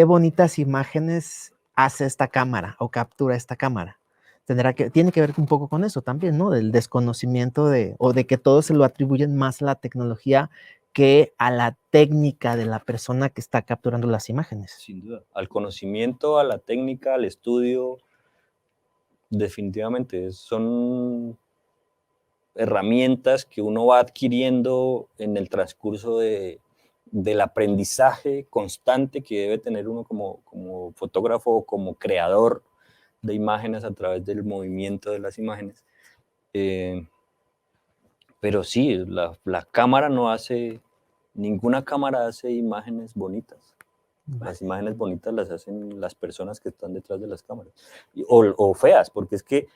Speaker 2: bonitas imágenes hace esta cámara o captura esta cámara, tiene que ver un poco con eso también, ¿no? Del desconocimiento o de que todo se lo atribuyen más a la tecnología que a la técnica de la persona que está capturando las imágenes.
Speaker 3: Sin duda. Al conocimiento, a la técnica, al estudio, definitivamente son herramientas que uno va adquiriendo en el transcurso del aprendizaje constante que debe tener uno como fotógrafo o como creador de imágenes a través del movimiento de las imágenes. Pero sí, la cámara no hace, ninguna cámara hace imágenes bonitas. Las imágenes bonitas las hacen las personas que están detrás de las cámaras. O feas, porque es que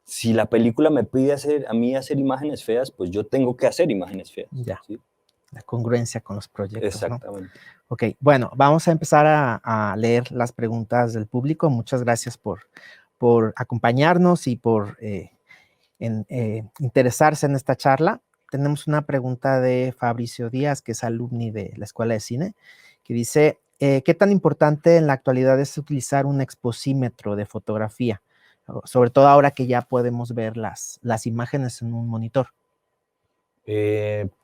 Speaker 3: si la película me pide a mí hacer imágenes feas, pues yo tengo que hacer imágenes feas.
Speaker 2: Ya.
Speaker 3: ¿Sí?
Speaker 2: La congruencia con los proyectos.
Speaker 3: Exactamente.
Speaker 2: ¿No? Ok, bueno, vamos a empezar a leer las preguntas del público. Muchas gracias por acompañarnos y por interesarse en esta charla. Tenemos una pregunta de Fabricio Díaz, que es alumni de la Escuela de Cine, que dice, ¿qué tan importante en la actualidad es utilizar un exposímetro de fotografía? Sobre todo ahora que ya podemos ver las imágenes en un monitor.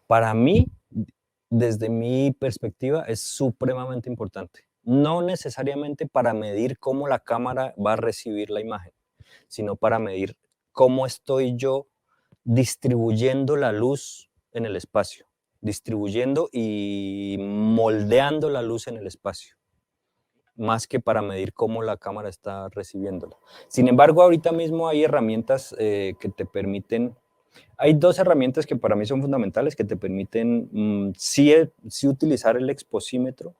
Speaker 3: Para mí, desde mi perspectiva, es supremamente importante. No necesariamente para medir cómo la cámara va a recibir la imagen, sino para medir cómo estoy yo distribuyendo la luz en el espacio, distribuyendo y moldeando la luz en el espacio, más que para medir cómo la cámara está recibiéndola. Sin embargo, ahorita mismo hay herramientas que te permiten. Hay dos herramientas que para mí son fundamentales, que te permiten sí utilizar el exposímetro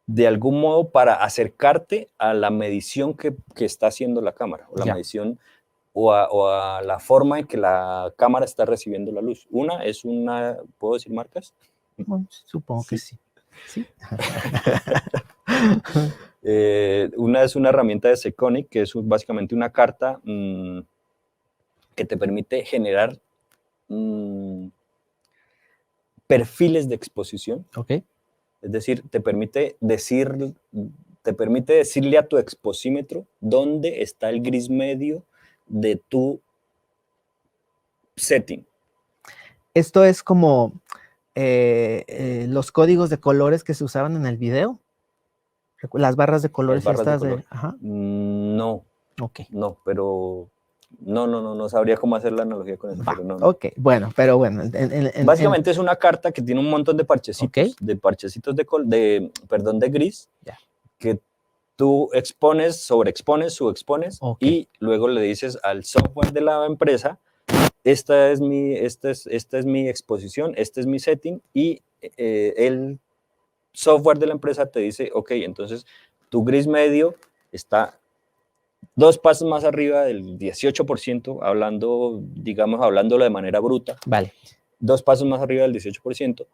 Speaker 3: de algún modo para acercarte a la medición que está haciendo la cámara, o la medición o a la forma en que la cámara está recibiendo la luz. Una es una, ¿puedo decir marcas?
Speaker 2: Bueno, supongo que sí. ¿Sí?
Speaker 3: Una es una herramienta de Sekonic, que es básicamente una carta que te permite generar perfiles de exposición.
Speaker 2: Okay.
Speaker 3: Es decir, te permite decirle a tu exposímetro dónde está el gris medio de tu setting.
Speaker 2: Esto es como los códigos de colores que se usaban en el video. Las barras de colores.
Speaker 3: Las barras de color.
Speaker 2: Ajá.
Speaker 3: No.
Speaker 2: Okay.
Speaker 3: No, pero no sabría cómo hacer la analogía con eso. Pero no.
Speaker 2: Ok, bueno, pero bueno.
Speaker 3: Básicamente es una carta que tiene un montón de parchecitos, okay, de gris,
Speaker 2: yeah,
Speaker 3: que tú sobreexpones, subexpones, okay, y luego le dices al software de la empresa, esta es mi exposición, este es mi setting, y el software de la empresa te dice, ok, entonces tu gris medio está 2 pasos más arriba del 18%, hablándolo de manera bruta.
Speaker 2: Vale.
Speaker 3: 2 pasos más arriba del 18%.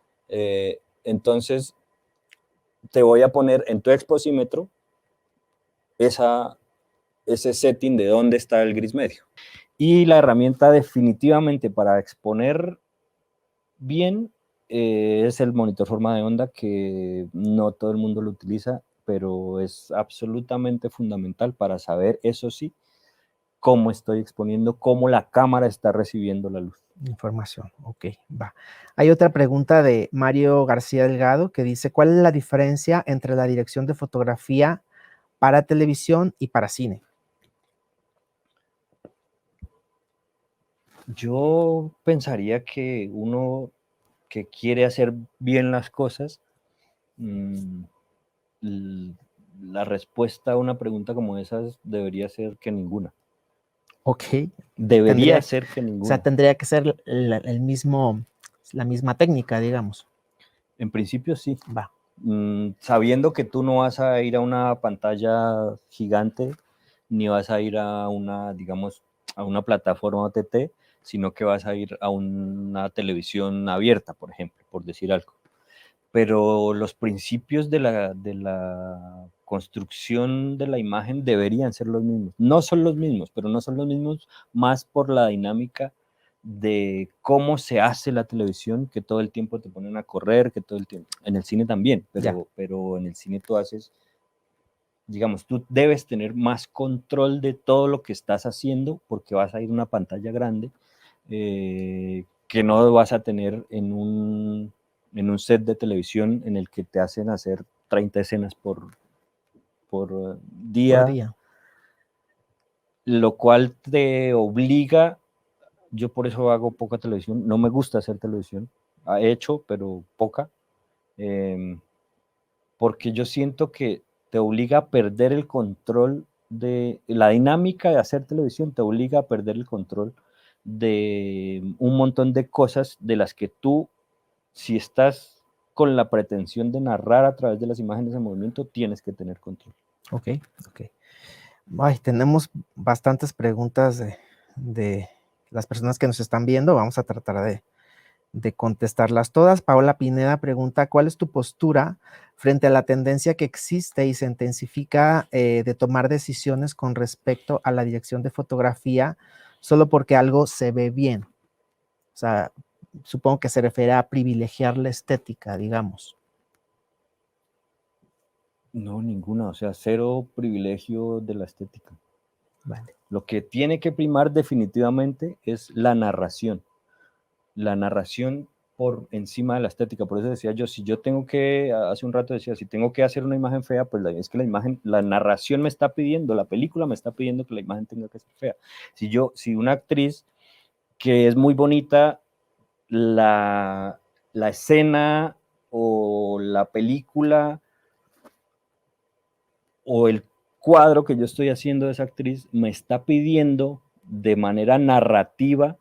Speaker 3: Entonces, te voy a poner en tu exposímetro ese setting de dónde está el gris medio. Y la herramienta definitivamente para exponer bien es el monitor forma de onda, que no todo el mundo lo utiliza, pero es absolutamente fundamental para saber, eso sí, cómo estoy exponiendo, cómo la cámara está recibiendo la luz.
Speaker 2: Información, ok, va. Hay otra pregunta de Mario García Delgado que dice, ¿cuál es la diferencia entre la dirección de fotografía para televisión y para cine?
Speaker 3: Yo pensaría que uno que quiere hacer bien las cosas, la respuesta a una pregunta como esa debería ser que ninguna.
Speaker 2: Ok.
Speaker 3: Debería ser que ninguna.
Speaker 2: O sea, tendría que ser la misma técnica, digamos.
Speaker 3: En principio sí.
Speaker 2: Va.
Speaker 3: Sabiendo que tú no vas a ir a una pantalla gigante, ni vas a ir a una plataforma OTT, sino que vas a ir a una televisión abierta, por ejemplo, por decir algo. Pero los principios de la construcción de la imagen deberían ser los mismos. No son los mismos, pero no son los mismos más por la dinámica de cómo se hace la televisión, que todo el tiempo te ponen a correr, que todo el tiempo. En el cine también, pero en el cine tú haces digamos, tú debes tener más control de todo lo que estás haciendo porque vas a ir a una pantalla grande que no vas a tener en un set de televisión en el que te hacen hacer 30 escenas por día, lo cual te obliga, yo por eso hago poca televisión, no me gusta hacer televisión, he hecho, pero poca, porque yo siento que te obliga a perder el control de la dinámica de hacer televisión, te obliga a perder el control de un montón de cosas de las que tú, si estás con la pretensión de narrar a través de las imágenes en movimiento, tienes que tener control.
Speaker 2: Ok. Ay, tenemos bastantes preguntas de las personas que nos están viendo. Vamos a tratar de contestarlas todas. Paola Pineda pregunta, ¿cuál es tu postura frente a la tendencia que existe y se intensifica de tomar decisiones con respecto a la dirección de fotografía solo porque algo se ve bien? O sea, supongo que se refiere a privilegiar la estética, digamos.
Speaker 3: No, ninguna, o sea, cero privilegio de la estética.
Speaker 2: Vale.
Speaker 3: Lo que tiene que primar definitivamente es la narración. La narración por encima de la estética. Por eso decía yo, si yo tengo que, hace un rato decía, si tengo que hacer una imagen fea, pues es que la imagen, la narración me está pidiendo, la película me está pidiendo que la imagen tenga que ser fea. Si una actriz que es muy bonita, la escena o la película o el cuadro que yo estoy haciendo de esa actriz me está pidiendo de manera narrativa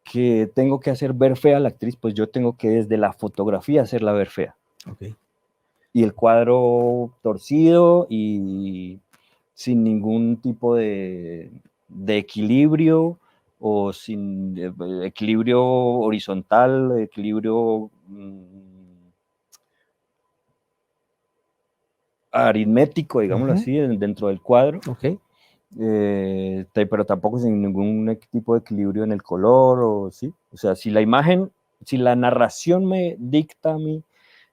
Speaker 3: que tengo que hacer ver fea a la actriz, pues yo tengo que desde la fotografía hacerla ver fea.
Speaker 2: Okay.
Speaker 3: Y el cuadro torcido y sin ningún tipo de equilibrio o sin equilibrio horizontal, equilibrio aritmético, digámoslo así, dentro del cuadro.
Speaker 2: Okay.
Speaker 3: Pero tampoco sin ningún tipo de equilibrio en el color, o sí. O sea, si la imagen, si la narración me dicta a mí,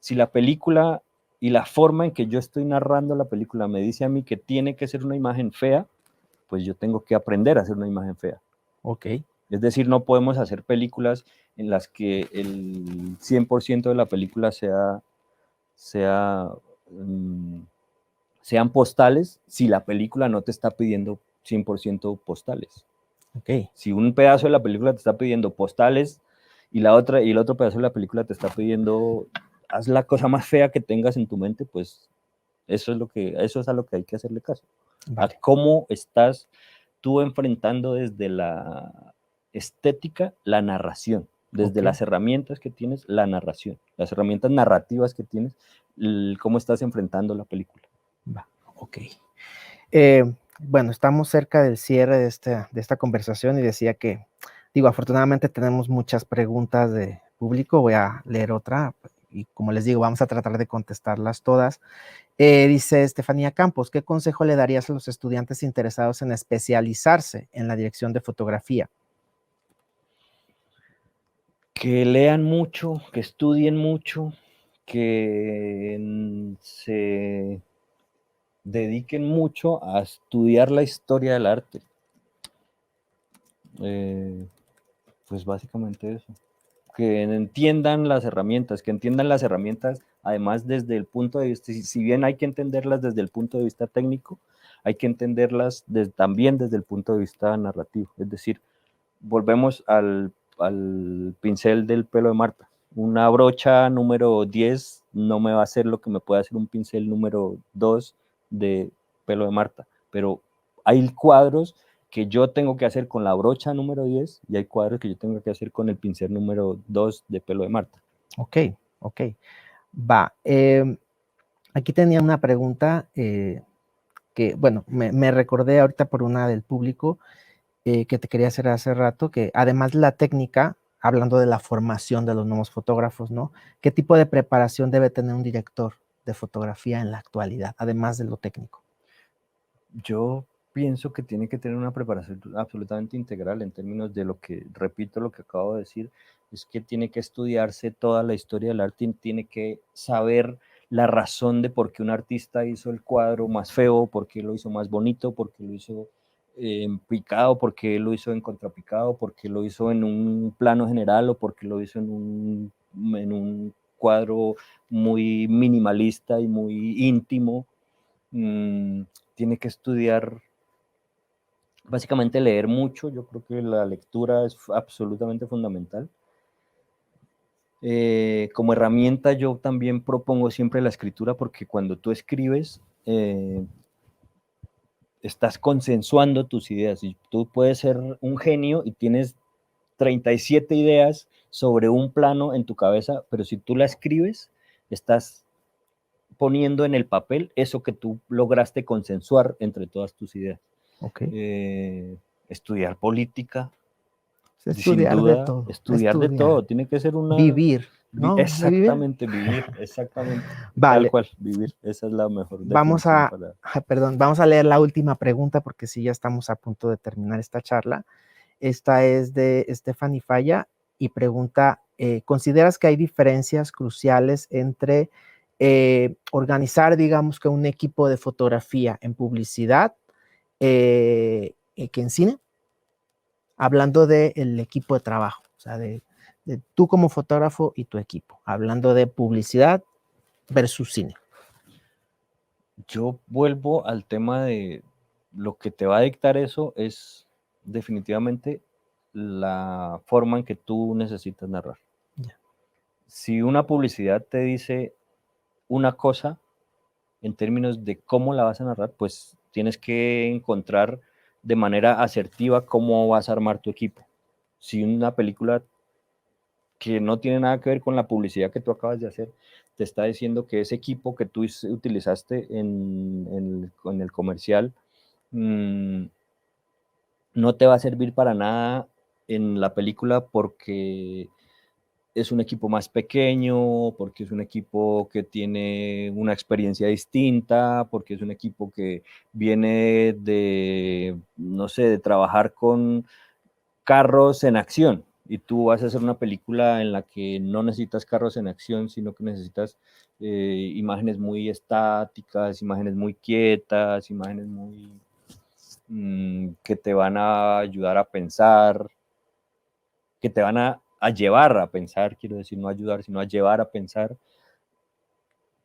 Speaker 3: si la película y la forma en que yo estoy narrando la película me dice a mí que tiene que ser una imagen fea, pues yo tengo que aprender a hacer una imagen fea.
Speaker 2: Okay.
Speaker 3: Es decir, no podemos hacer películas en las que el 100% de la película sean postales si la película no te está pidiendo 100% postales.
Speaker 2: Okay.
Speaker 3: Si un pedazo de la película te está pidiendo postales y el otro pedazo de la película te está pidiendo haz la cosa más fea que tengas en tu mente, pues eso es a lo que hay que hacerle caso. Vale. A cómo estás tú enfrentando desde la estética la narración, desde las herramientas que tienes, la narración, las herramientas narrativas que tienes, cómo estás enfrentando la película.
Speaker 2: Va, ok. Bueno, estamos cerca del cierre de esta conversación y decía que, afortunadamente tenemos muchas preguntas de público. Voy a leer otra y, como les digo, vamos a tratar de contestarlas todas. Dice Estefanía Campos, ¿qué consejo le darías a los estudiantes interesados en especializarse en la dirección de fotografía?
Speaker 3: Que lean mucho, que estudien mucho, que se dediquen mucho a estudiar la historia del arte. Pues básicamente eso. Que entiendan las herramientas, además desde el punto de vista, si bien hay que entenderlas desde el punto de vista técnico, hay que entenderlas también desde el punto de vista narrativo. Es decir, volvemos al pincel del pelo de Marta. Una brocha número 10 no me va a hacer lo que me puede hacer un pincel número 2 de pelo de Marta, pero hay cuadros que yo tengo que hacer con la brocha número 10 y hay cuadros que yo tengo que hacer con el pincel número 2 de pelo de Marta.
Speaker 2: Ok. Va. Aquí tenía una pregunta que, bueno, me recordé ahorita por una del público que te quería hacer hace rato, que además de la técnica, hablando de la formación de los nuevos fotógrafos, ¿no? ¿Qué tipo de preparación debe tener un director de fotografía en la actualidad, además de lo técnico?
Speaker 3: Yo pienso que tiene que tener una preparación absolutamente integral en términos de lo que, repito lo que acabo de decir, es que tiene que estudiarse toda la historia del arte, tiene que saber la razón de por qué un artista hizo el cuadro más feo, por qué lo hizo más bonito, por qué lo hizo en picado, por qué lo hizo en contrapicado, por qué lo hizo en un plano general o por qué lo hizo en un cuadro muy minimalista y muy íntimo. Tiene que estudiar, básicamente leer mucho. Yo creo que la lectura es absolutamente fundamental. Como herramienta yo también propongo siempre la escritura, porque cuando tú escribes estás consensuando tus ideas, y tú puedes ser un genio y tienes 37 ideas sobre un plano en tu cabeza, pero si tú la escribes, estás poniendo en el papel eso que tú lograste consensuar entre todas tus ideas.
Speaker 2: Okay.
Speaker 3: Estudiar política,
Speaker 2: Estudiar
Speaker 3: sin
Speaker 2: de
Speaker 3: duda,
Speaker 2: todo.
Speaker 3: estudiar de todo, tiene que ser una...
Speaker 2: Vivir, ¿no?
Speaker 3: Exactamente, vivir, exactamente.
Speaker 2: Vale.
Speaker 3: Tal cual, vivir, esa es la mejor
Speaker 2: Vamos
Speaker 3: definición
Speaker 2: perdón, vamos a leer la última pregunta porque sí, ya estamos a punto de terminar esta charla. Esta es de Stephanie Falla y pregunta, ¿consideras que hay diferencias cruciales entre organizar, digamos, que un equipo de fotografía en publicidad que en cine? Hablando del equipo de trabajo, o sea, de tú como fotógrafo y tu equipo, hablando de publicidad versus cine.
Speaker 3: Yo vuelvo al tema de lo que te va a dictar eso es definitivamente la forma en que tú necesitas narrar.
Speaker 2: Yeah.
Speaker 3: Si una publicidad te dice una cosa en términos de cómo la vas a narrar, pues tienes que encontrar de manera asertiva cómo vas a armar tu equipo. Si una película que no tiene nada que ver con la publicidad que tú acabas de hacer te está diciendo que ese equipo que tú utilizaste en el comercial no te va a servir para nada en la película porque es un equipo más pequeño, porque es un equipo que tiene una experiencia distinta, porque es un equipo que viene de, no sé, de trabajar con carros en acción, y tú vas a hacer una película en la que no necesitas carros en acción, sino que necesitas imágenes muy estáticas, imágenes muy quietas, imágenes muy que te van a ayudar a pensar, que te van a llevar a pensar, quiero decir, no ayudar, sino a llevar a pensar,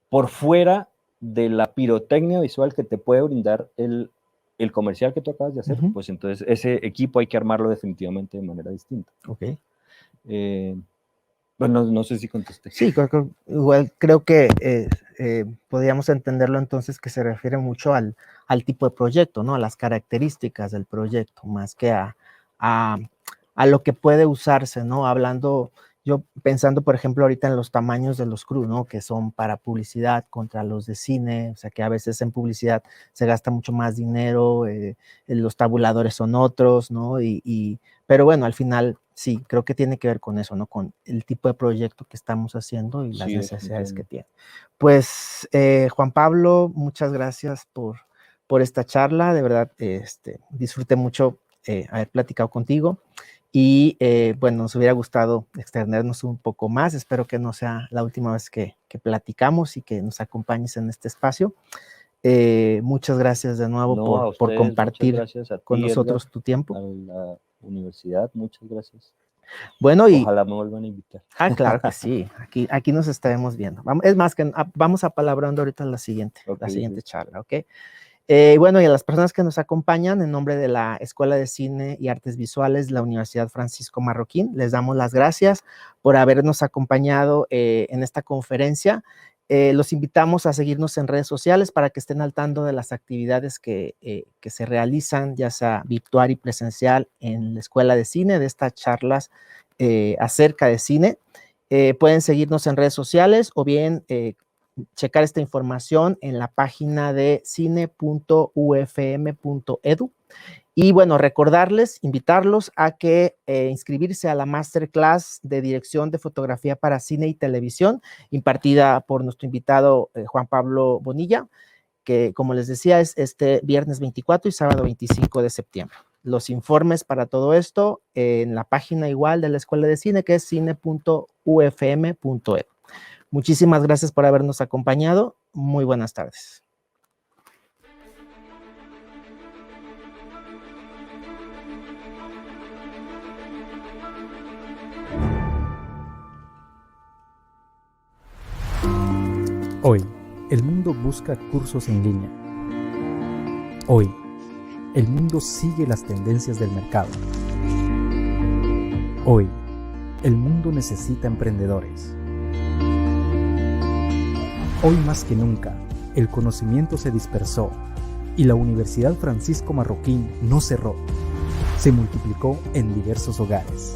Speaker 3: por fuera de la pirotecnia visual que te puede brindar el comercial que tú acabas de hacer, pues entonces ese equipo hay que armarlo definitivamente de manera distinta.
Speaker 2: Ok.
Speaker 3: Bueno, no sé si contesté.
Speaker 2: Sí, igual creo que podríamos entenderlo entonces que se refiere mucho al tipo de proyecto, ¿no? A las características del proyecto, más que a lo que puede usarse, ¿no? Hablando, yo pensando, por ejemplo, ahorita en los tamaños de los crews, ¿no? Que son para publicidad contra los de cine, o sea, que a veces en publicidad se gasta mucho más dinero, los tabuladores son otros, ¿no? Pero bueno, al final sí, creo que tiene que ver con eso, ¿no? Con el tipo de proyecto que estamos haciendo y las necesidades que tiene. Pues, Juan Pablo, muchas gracias por esta charla. De verdad, disfruté mucho haber platicado contigo. Y bueno, nos hubiera gustado extendernos un poco más. Espero que no sea la última vez que platicamos y que nos acompañes en este espacio. Muchas gracias de nuevo por compartir con nosotros tu tiempo.
Speaker 3: A la universidad, muchas gracias.
Speaker 2: Bueno,
Speaker 3: ojalá me vuelvan a invitar.
Speaker 2: Claro que sí, aquí nos estaremos viendo. Es más, que vamos apalabrando ahorita la siguiente charla, ¿ok? Bueno, y a las personas que nos acompañan, en nombre de la Escuela de Cine y Artes Visuales de la Universidad Francisco Marroquín, les damos las gracias por habernos acompañado en esta conferencia. Los invitamos a seguirnos en redes sociales para que estén al tanto de las actividades que se realizan, ya sea virtual y presencial, en la Escuela de Cine, de estas charlas acerca de cine. Pueden seguirnos en redes sociales o bien checar esta información en la página de cine.ufm.edu. Y bueno, recordarles, invitarlos a que inscribirse a la Masterclass de Dirección de Fotografía para Cine y Televisión, impartida por nuestro invitado Juan Pablo Bonilla, que como les decía es este viernes 24 y sábado 25 de septiembre. Los informes para todo esto en la página igual de la Escuela de Cine, que es cine.ufm.edu. Muchísimas gracias por habernos acompañado. Muy buenas tardes.
Speaker 4: Hoy, el mundo busca cursos en línea. Hoy, el mundo sigue las tendencias del mercado. Hoy, el mundo necesita emprendedores. Hoy más que nunca, el conocimiento se dispersó y la Universidad Francisco Marroquín no cerró. Se multiplicó en diversos hogares.